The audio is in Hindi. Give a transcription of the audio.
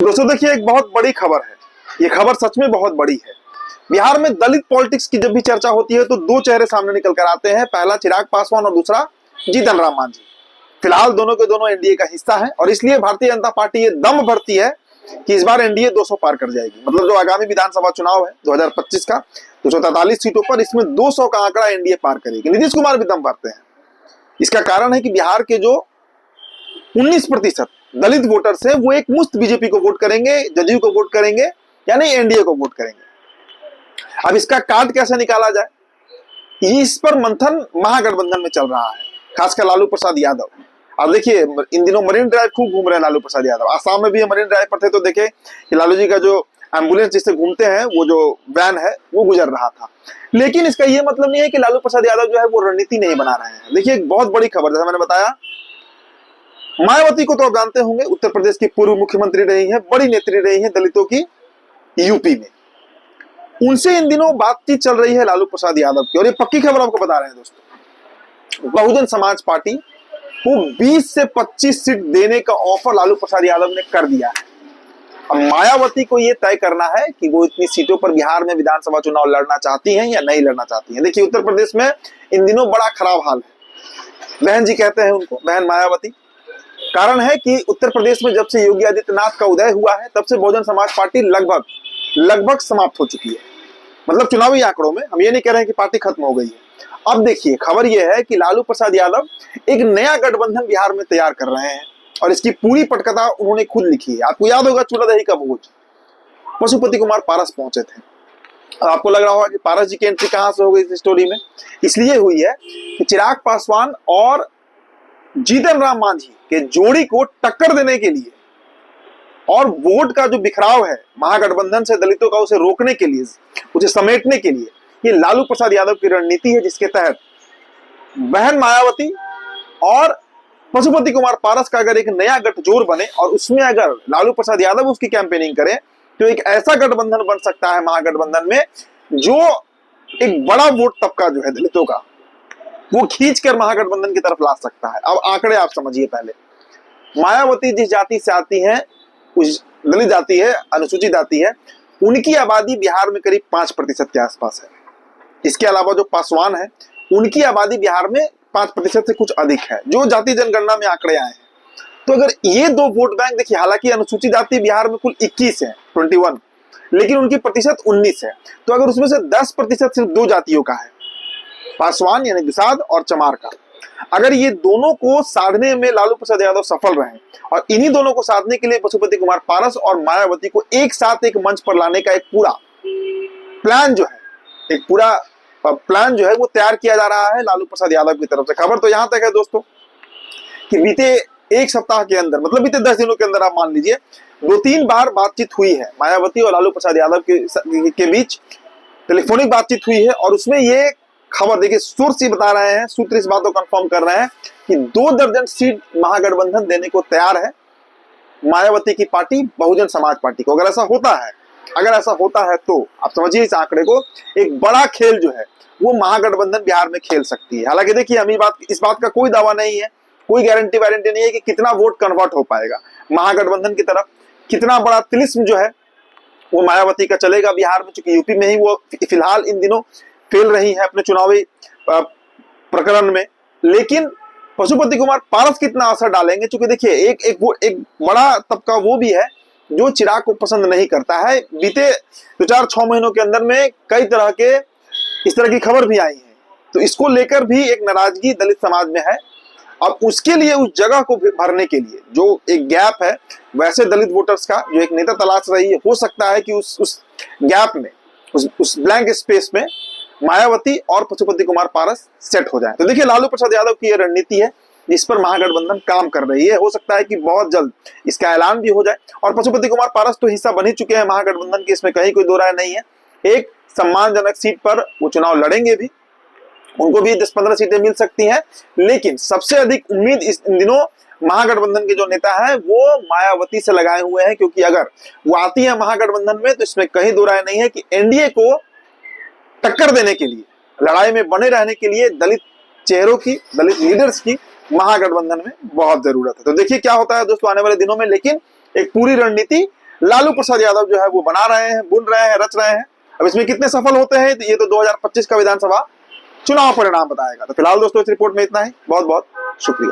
दोस्तों देखिए, एक बहुत बड़ी खबर है। ये खबर सच में बहुत बड़ी है। बिहार में दलित पॉलिटिक्स की जब भी चर्चा होती है तो दो चेहरे सामने निकल कर आते हैं। पहला चिराग पासवान और दूसरा जीतन राम मांझी। फिलहाल दोनों के दोनों एनडीए का हिस्सा है और इसलिए भारतीय जनता पार्टी ये दम भरती है कि इस बार एनडीए 200 पार कर जाएगी। मतलब जो आगामी विधानसभा चुनाव है 2025 का 243 सीटों पर, इसमें 200 का आंकड़ा एनडीए पार करेगी। नीतीश कुमार भी दम भरते हैं। इसका कारण है कि बिहार के जो 19% दलित वोटर्स है वो एक मुश्त बीजेपी को वोट करेंगे, जदयू को वोट करेंगे, यानी एनडीए को वोट करेंगे। अब इसका कार्ड कैसे निकाला जाए, इस पर मंथन महागठबंधन में चल रहा है, खासकर लालू प्रसाद यादव। अब देखिए, इन दिनों मरीन ड्राइव खूब घूम रहे हैं लालू प्रसाद यादव। आसाम में भी मरीन ड्राइव पर थे तो देखे कि लालू जी का जो एम्बुलेंस जिससे घूमते हैं, वो जो वैन है वो गुजर रहा था। लेकिन इसका ये मतलब नहीं है कि लालू प्रसाद यादव जो है वो रणनीति नहीं बना रहे हैं। देखिए, एक बहुत बड़ी खबर, जैसा मैंने बताया, मायावती को तो आप जानते होंगे, उत्तर प्रदेश की पूर्व मुख्यमंत्री रही है, बड़ी नेत्री रही है दलितों की यूपी में। उनसे इन दिनों बातचीत चल रही है लालू प्रसाद यादव की, और ये पक्की खबर आपको बता रहे हैं दोस्तों। बहुजन समाज पार्टी को 20 से 25 सीट देने का ऑफर लालू प्रसाद यादव ने कर दिया है। अब मायावती को यह तय करना है कि वो इतनी सीटों पर बिहार में विधानसभा चुनाव लड़ना चाहती हैं या नहीं लड़ना चाहती हैं। देखिए, उत्तर प्रदेश में इन दिनों बड़ा खराब हाल है। बहन जी कहते हैं उनको, बहन मायावती। कारण है कि उत्तर प्रदेश में जब से योगी आदित्यनाथ का उदय हुआ है तब से बहुजन समाज पार्टी लगभग समाप्त हो चुकी है। मतलब चुनावी आंकड़ों में हम ये नहीं कह रहे हैं कि पार्टी खत्म हो गई है। अब देखिए, खबर यह है कि लालू प्रसाद यादव एक नया गठबंधन बिहार में तैयार कर रहे हैं और इसकी पूरी पटकथा उन्होंने खुद लिखी है। आपको याद होगा, चूल्हा दही का भोज, पशुपति कुमार पारस पहुंचे थे। आपको लग रहा होगा कि पारस जी की एंट्री कहां से हो गई इस स्टोरी में। इसलिए हुई है कि चिराग पासवान और जीतन राम मांझी के जोड़ी को टक्कर देने के लिए और वोट का जो बिखराव है महागठबंधन से दलितों का, उसे रोकने के लिए, उसे समेटने के लिए, ये लालू प्रसाद यादव की रणनीति है, जिसके तहत बहन मायावती और पशुपति कुमार पारस का अगर एक नया गठजोड़ बने और उसमें अगर लालू प्रसाद यादव उसकी कैंपेनिंग करे तो एक ऐसा गठबंधन बन सकता है महागठबंधन में जो एक बड़ा वोट तबका जो है दलितों का, वो खींचकर महागठबंधन की तरफ ला सकता है। अब आंकड़े आप समझिए। पहले मायावती जिस जाति से आती है, उस दलित जाति है, अनुसूचित जाति है, उनकी आबादी बिहार में करीब 5% के आसपास है। इसके अलावा जो पासवान है, उनकी आबादी बिहार में 5% से कुछ अधिक है, जो जाति जनगणना में आंकड़े आए हैं। तो अगर ये दो वोट बैंक, देखिए, हालांकि अनुसूचित जाति बिहार में कुल 21 है, 21, लेकिन उनकी प्रतिशत 19 है। तो अगर उसमें से 10% सिर्फ दो जातियों का है, पासवान यानी दुसाद और चमार का, अगर ये दोनों को साधने में लालू प्रसाद यादव सफल रहे और इन्हीं दोनों को साधने के लिए पशुपति कुमार पारस और मायावती को एक साथ एक मंच पर लाने का एक पूरा प्लान जो है, वो तैयार किया जा रहा है लालू प्रसाद यादव की तरफ से। खबर तो यहां तक है दोस्तों कि बीते एक सप्ताह के अंदर, मतलब बीते 10 दिनों के अंदर, आप मान लीजिए 2-3 बार बातचीत हुई है मायावती और लालू प्रसाद यादव के बीच, टेलीफोनिक बातचीत हुई है। और उसमें ये खबर, देखिए, सूत्र ही बता रहे हैं, सूत्र इस बात को कंफर्म कर रहे हैं कि 2 दर्जन सीट महागठबंधन देने को तैयार है मायावती की पार्टी बहुजन समाज पार्टी को। अगर ऐसा होता है तो आप समझिए इस आंकड़े को, एक बड़ा खेल जो है वो महागठबंधन बिहार में खेल सकती है। हालांकि देखिए, हम इस बात का कोई दावा नहीं है, कोई गारंटी वारंटी नहीं है कि कितना वोट कन्वर्ट हो पाएगा महागठबंधन की तरफ, कितना बड़ा तिलिस्म जो है वो मायावती का चलेगा बिहार में, चूंकि यूपी में ही वो फिलहाल इन दिनों फेल रही है अपने चुनावी प्रकरण में। लेकिन पशुपति कुमार पारस कितना असर डालेंगे, क्योंकि देखिए एक बड़ा तबका वो भी है जो चिराग को पसंद नहीं करता है। बीते 2-4-6 महीनों के अंदर में कई तरह के इस तरह की खबर भी आई है, तो इसको लेकर भी एक नाराजगी दलित समाज में है। अब उसके लिए, उस जगह को भरने के लिए जो एक गैप है, वैसे दलित वोटर्स का जो एक नेता तलाश रही है, हो सकता है कि उस गैप में, उस ब्लैंक स्पेस में मायावती और पशुपति कुमार पारस सेट हो जाए। तो देखिए, लालू प्रसाद यादव की यह रणनीति है जिस पर महागठबंधन काम कर रही है। हो सकता है कि बहुत जल्द इसका ऐलान भी हो जाए। और पशुपति कुमार पारस तो हिस्सा बन ही चुके हैं महागठबंधन की, इसमें कहीं कोई दो राय नहीं है। एक सम्मानजनक सीट पर वो चुनाव लड़ेंगे भी, उनको भी 10-15 सीटें मिल सकती हैं। लेकिन सबसे अधिक उम्मीद इन दिनों महागठबंधन के जो नेता है वो मायावती से लगाए हुए हैं, क्योंकि अगर वो आती है महागठबंधन में तो इसमें कहीं दो राय नहीं है कि एनडीए को टक्कर देने के लिए, लड़ाई में बने रहने के लिए दलित चेहरों की, दलित लीडर्स की महागठबंधन में बहुत जरूरत है। तो देखिए क्या होता है दोस्तों आने वाले दिनों में। लेकिन एक पूरी रणनीति लालू प्रसाद यादव जो है वो बना रहे हैं, बुन रहे हैं, रच रहे हैं। अब इसमें कितने सफल होते हैं ये तो 2025 का विधानसभा चुनाव परिणाम बताएगा। तो फिलहाल दोस्तों इस रिपोर्ट में इतना ही। बहुत बहुत शुक्रिया।